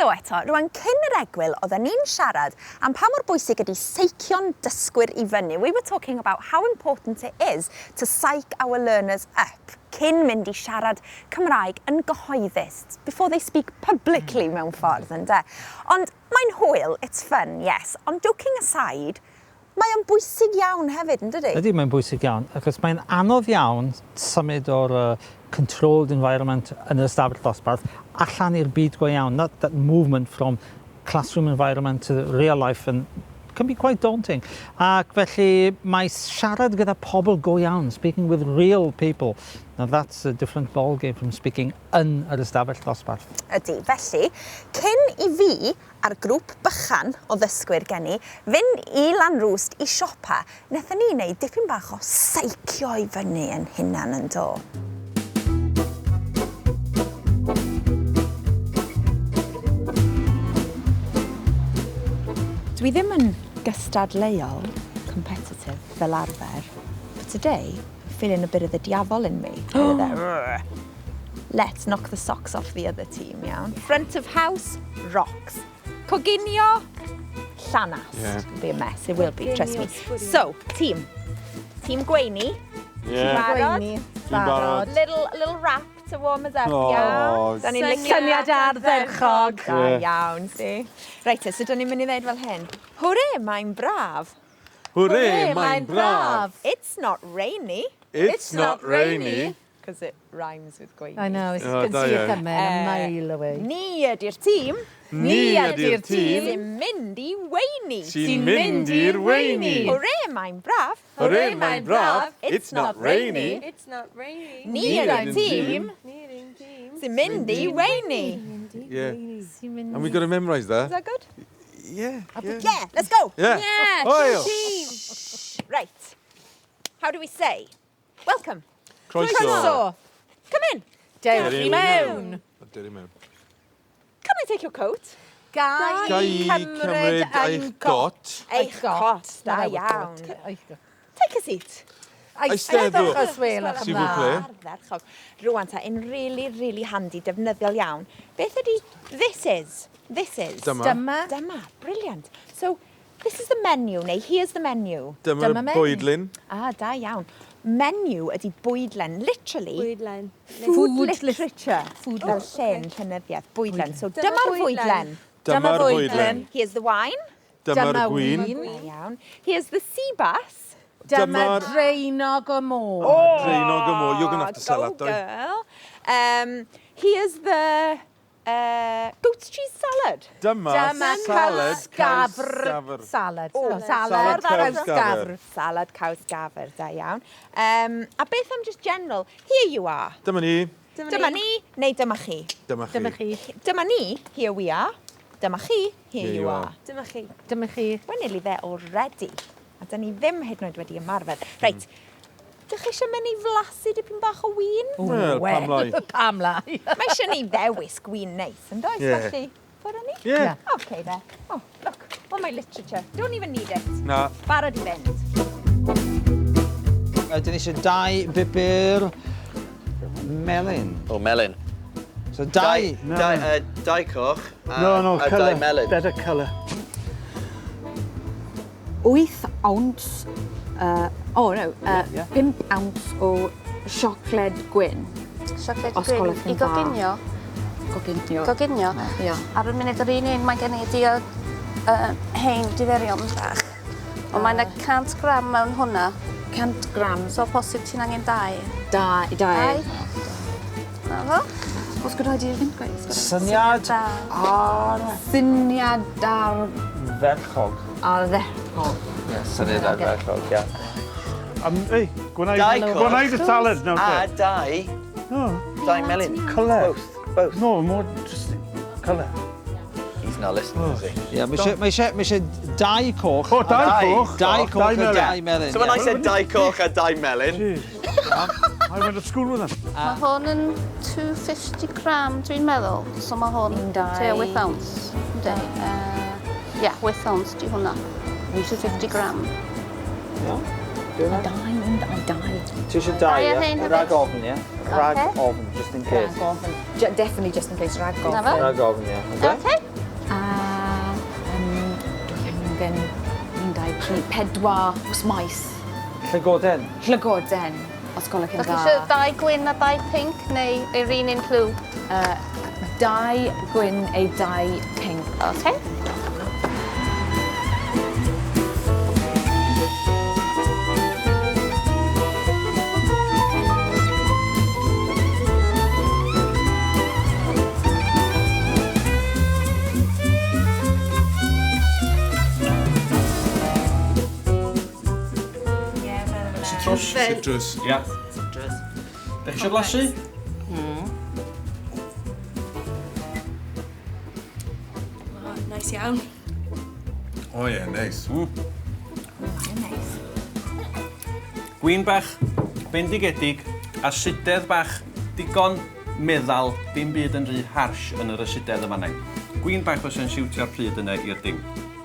Helo eto, rwan cyn yr egwyl oedden ni'n siarad am pa mor bwysig ydi seicio'n dysgwyr I fyny. We were talking about how important it is to psych our learners up cyn mynd I siarad Cymraeg yn gyhoeddus before they speak publicly mewn ffordd, ynde? Ond mae'n hwyl, it's fun, yes. Ond joking aside, mae o'n bwysig iawn hefyd, ynddydi? Ydy, mae'n bwysig iawn, achos mae'n anodd iawn symud o'r controlled environment yn yr ystafell dosbarth allan i'r byd go iawn. That movement from classroom environment to real life can be quite daunting. Ac felly mae siarad gyda pobl go iawn, speaking with real people. Now that's a different ballgame from speaking yn yr ystafell dosbarth. Ydy, felly, cyn I fi a'r grŵp bychan o ddysgwyr gen I fynd I Lanrwst I siopa, wnaethon ni wneud dipyn bach o seicio I fyny yn hunan yn do. Dwi ddim yn gystadleuol, competitive fel arfer, but today I'm feeling a bit of the diafol in me. Let's knock the socks off the other team, iawn. Front of house, rocks. Coginio, llanas. Yeah. It'll be a mess, it will be, trust me. So, team. Team Gweini. Yeah. Barod. Little rap to warm us up, Oh, iawn. Da ni'n Syniad ardderchog. Da iawn, si. Reit, so da ni'n mynd I ddeud fel hyn. Hwre, mae'n braf. Hooray, mae'n braf. It's not rainy. It's not rainy. Because it rhymes with Gweini. I know, you Oh, can da see it iawn. coming a mile away. Ni ydy'r tîm. Ni ydy'r tîm Sy'n mynd I weini. sy'n mynd i'r weini. Hwre, mae'n braf. Hooray, mae'n braf. It's not rainy. It's not raining. Ni ydy'r tîm. Needing team. Sy'n mynd I weini. Yeah. And we got to memorise Is that. that good? Yeah. Yeah, let's go. Yeah. Yeah, Oil. team. Right. How do we say? Welcome. Croeso. Come in. Dewch Dewch I mewn. Dewch I mewn. Can I take your coat? Gai cymryd eich got. Eich cot, da iawn. Take a seat. Eisteddwch. Yswelwch S'il vous plaît. Ardderchog. Rwan ta, in really handy, defnyddiol iawn. Beth ydi, this is. Dyma. Dyma, brilliant. So, this is the menu, neu here's the menu. Dyma'r Dyma bwydlin. Da iawn. Menu ydi bwydlen, literally, Bwydlen. food literature. Food fel llyn, llenyddiaeth, bwydlen. So, Dyma dyma'r bwydlen. bwydlen. Dyma'r bwydlen. Here's the wine. Dyma'r gwin. Da iawn. Here's the sea bass. Dyma Dyma'r- dreinog o môr. Dreinog y môr. You're going to have to sell that, Go though. girl. Here's the goat's cheese salad. Dyma salad Sgafr salad. Salad Salad caws caws gafr. gafr. Salad caws gafr, da iawn. A beth am just general? Here you are. Dyma ni. Dyma ni, neu dyma chi. Dyma Dyma chi. chi. Dyma ni, here we are. Dyma chi, here you are. Dyma chi. Dyma chi. We're nearly there already. A da ni ddim hyd yn oed wedi ymarfer. Reit, dych chi eisiau mynd I flasu dipyn bach o win? Wel, pam lai. Pam lai. Mae eisiau ni ddewis gwin neis, yn does? Yeah. Felly, ffwrdd ni? Yeah. Okay there. Oh, look. Oh, my literature. Don't even need it. Na. Barod I fynd. Ydyn ni eisiau dau bibir melyn. O, melyn. So dau. Dau coch No, a colour. dau melyn. Better colour. 8 ounce, 5 ounce o siocled gwyn. Siocled Os gwyn. gwelwch yn I goginio. Goginio. Goginio. Ia. Ar y munud yr un mae gen I di o hein diferion bach. Ond mae'n 100 gram mewn hwnna. 100 gram. So posib ti'n angen 2. Dau. Na fo? Os gwrdd i'r fynd gweith? Syniad ar Syniad ar ferchog. ddechog. Syniad ar ferchog, ie. Hey, Dau coch. gwneud y salad, no, A okay. dau. No, Dau melyn. Colour. Both. No, more just colour. He's not listening, is he? Ie, mae eisiau dau coch. Oh, dau coch. Dau coch a melyn. dau melyn. So when I said dau coch a dau melyn, Jeez. I went to school with them. Mae hwn yn 250 gram, dwi'n meddwl. So mae hwn, te with ounce. Ynddi. Yeah, with ounce, di hwnna. 250 gram. Dau. Ti eisiau dau, Dau a ie? hein hefyd. Rag ofn, ie? Rag Ocê. ofn, just in case. Definitely just in case rag Na fe? Rag ofn, ie. Okay? Okay. Erbyn 1, 2, 3, 4 wsmaes. Llygoden. Llygoden, os gwelwch yn Ydych chi dda. eisiau 2 gwyn a 2 pink neu yr un un clw? 2 gwyn a 2 pink. OK. Citrus. Ia. Da chi eisiau blasu? Nice iawn. O ie, neis. Gwin bach bendigedig a sydedd bach digon meddal, dim byd yn rhy harsh yn yr ysydedd yma neu. Gwin bach fysa'n siwtio'r pryd yna i'r dim.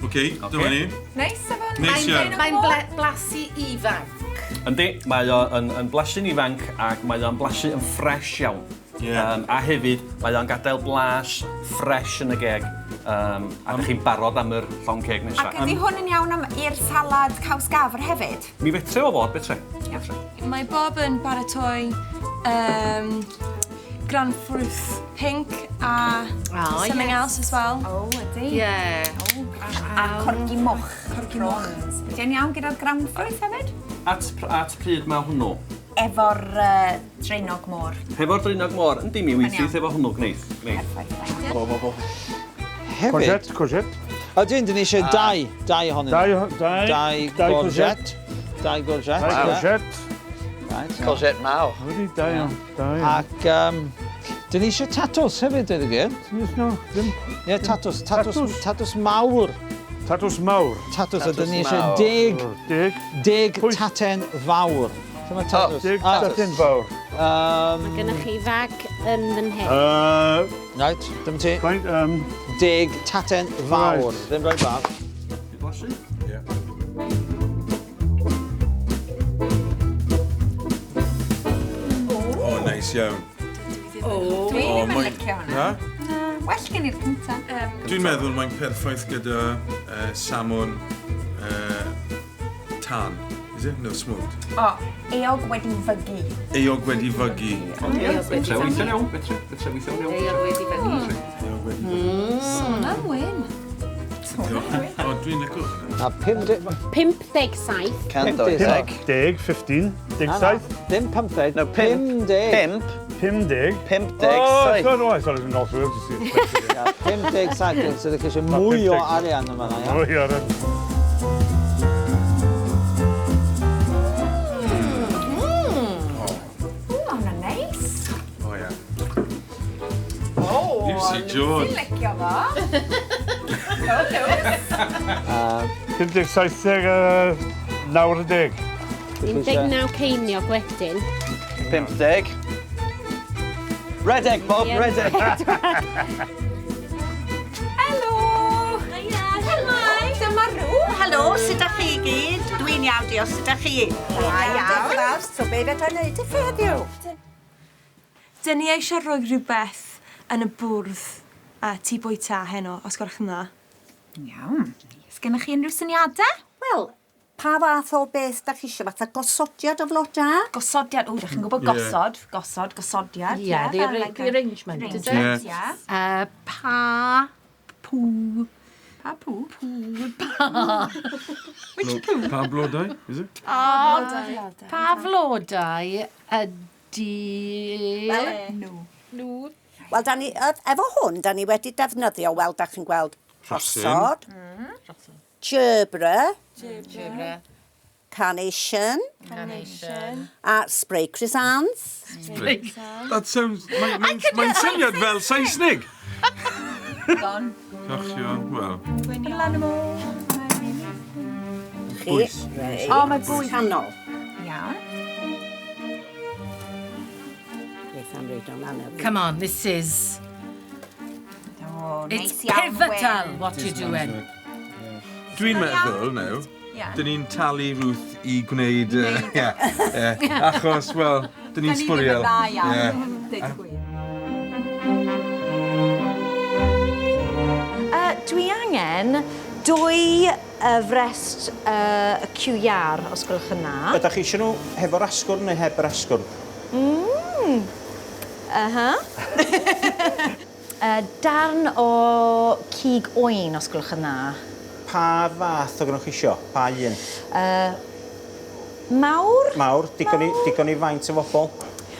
Oce, dyma ni. Neis efo. Neis iawn. Mae'n blasu ifanc. Yndi, mae o yn blasu'n ifanc ac mae o'n blasu yn ffres iawn. A hefyd, mae o'n gadael blas ffres yn y geg. A ydych chi'n barod am yr llong ceg nesaf. Ac ydy hwn yn iawn i'r salad caws gafr hefyd? Mi fetre o fod, betre. Mae Bob yn baratoi Grandfruit pink a something else as well. O, ydy. Yeah. A corgi moch. Corgi moch. Ydy'n iawn gyda'r groundfruit hefyd? At pryd mae hwnnw? Efo'r dreinog môr. Hefo'r dreinog môr, yndi mi weithydd efo hwnnw gwneud. Hefyd. Courgette. A dyn ni eisiau dau ohonyn nhw. Dau courgette. Dau courgette. Dau courgette. Courgette mawr. Wedi, da iawn. Da iawn. Ac dyn ni eisiau tatws hefyd, dweud y gyr. Yes, no, ddim. Ie, tatws. Tatws mawr. Tatws mawr. Tatws, a dyn ni eisiau deg taten fawr. Lle mae tatws? Deg taten fawr. Mae gennych chi fag yn fy nheg. Right, dim ti. Faint, Deg taten fawr. Ddim rhaid fawr. Di blasu? Ie. O, neis iawn. Dwi ddim yn licio hwnna. Ha? Well gen i'r cynta. Dwi'n meddwl mae'n perffaith gyda salmon tan. Is it? No, smoked. O, eog wedi fygu. Eog wedi fygu. Betre weithio'n iawn, betre weithio'n iawn. Eog wedi fyny. Eog wedi fygu. Sôn wyn. O, dwi'n licio hwnna. A 50... 57. Cando, deg. deg, 15, deg saith. Dim 15. No, pimp. 50. Pum deg. Pimp deg Oh, saith. God, no, I thought it was an North Wales. 50 saith. So ddech chi eisiau mwy o arian yma na, O, ia? ie, Hwna'n neis. O, ie. Lucy George. Dwi'n licio fo. 57, 90. 19 ceiniog wedyn. 50. Redeg, Bob, redeg. Helo! Helo! Dyma rŵ. Helo, sut ydych chi gyd? Dwi'n iawn, diolch, sut ydych chi? Da iawn. So be fedra neud i ffeddiw? Dyn ni eisiau rhoi rhywbeth yn y bwrdd tŷ bwyta heno, os gwelwch yn dda. Iawn. Sgynnych chi unrhyw syniadau? Wel, pa fath o beth ydych chi eisiau? Fatha gosodiad o Blodau? Gosodiad. O, ydych chi'n gwybod gosod. Gosodiad. Yeah, the arrangement, is it? Arrangement, ie. Pa... Pw... Pa pw? Pa blodau, is it? Pa flodau ydy... Nhw. Wel, efo hwn, da ni wedi defnyddio, wel, da chi'n gweld rhosod, gerbra, carnation, a spray chrysanths. That sounds... Mae'n syniad fel Saesnig. Gon. Cachion, wel. Bwys. O, mae bwyd. Canol. Iawn. Beth am reid o'n anodd. Come on, this is... O, It's neis iawn. pivotal what you're doing. Dwi'n meddwl, nawr, dyn ni'n talu Ruth i gwneud... Achos, wel, dyn ni'n sbwriel. Dwi angen 2 y frest y ciwiar, os gwelwch yn dda. Ydych chi eisiau nhw hefo'r asgwrn neu heb yr asgwrn? Darn o cig oen, os gwelwch yn dda. Pa fath o gynnwch chi eisiau? Pa un? Mawr? Mawr, digon i faint o bobl?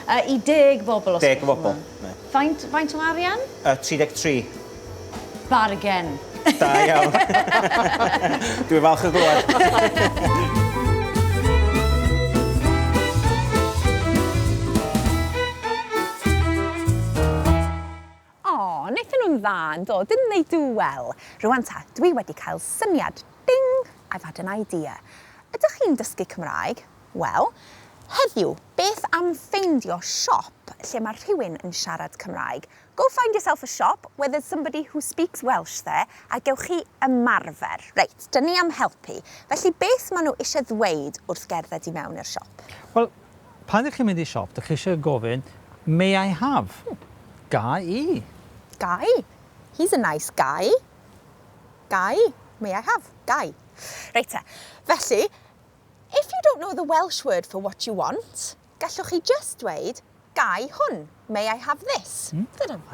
I 10 bobl, os 10 gwelwch yn bobl. dda. Faint o arian? 33. Bargen. Da iawn. Dwi'n falch o glwad. O, wnaethon nhw'n dda yn dod, didn't they do well? Rwan ta, dwi wedi cael syniad. Ding! I've had an idea. Ydych chi'n dysgu Cymraeg? Wel, heddiw, beth am ffeindio siop lle mae rhywun yn siarad Cymraeg? Go find yourself a shop where there's somebody who speaks Welsh there a gewch chi ymarfer. Reit, dyn ni am helpu. Felly beth maen nhw eisiau ddweud wrth gerdded i mewn i'r siop? Wel, pan ydych chi'n mynd i siop, ydych chi eisiau gofyn, may I have? Gai i. Gai? He's a nice guy. Gai? May I have? Gai. Reit te, felly, if you don't know the Welsh word for what you want, gallwch chi just dweud, gai hwn, may I have this? And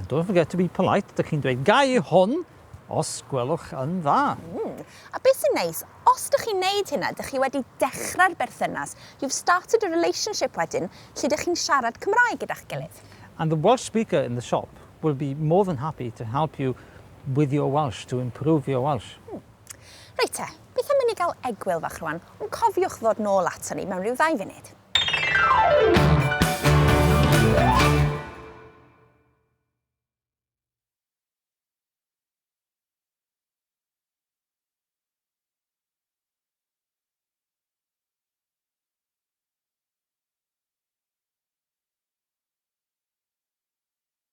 don't forget to be polite, ydych chi'n dweud gai hwn os gwelwch yn dda. A beth sy'n neis, os ydych chi'n neud hynna, ydych chi wedi dechrau'r berthynas, you've started a relationship wedyn, lle ydych chi'n siarad Cymraeg gyda'ch gilydd. And the Welsh speaker in the shop will be more than happy to help you with your Welsh, to improve your Welsh. Reit te, beth am i ni gael egwyl fach rwan, ond cofiwch ddod nôl ato ni mewn rhyw 2 funud.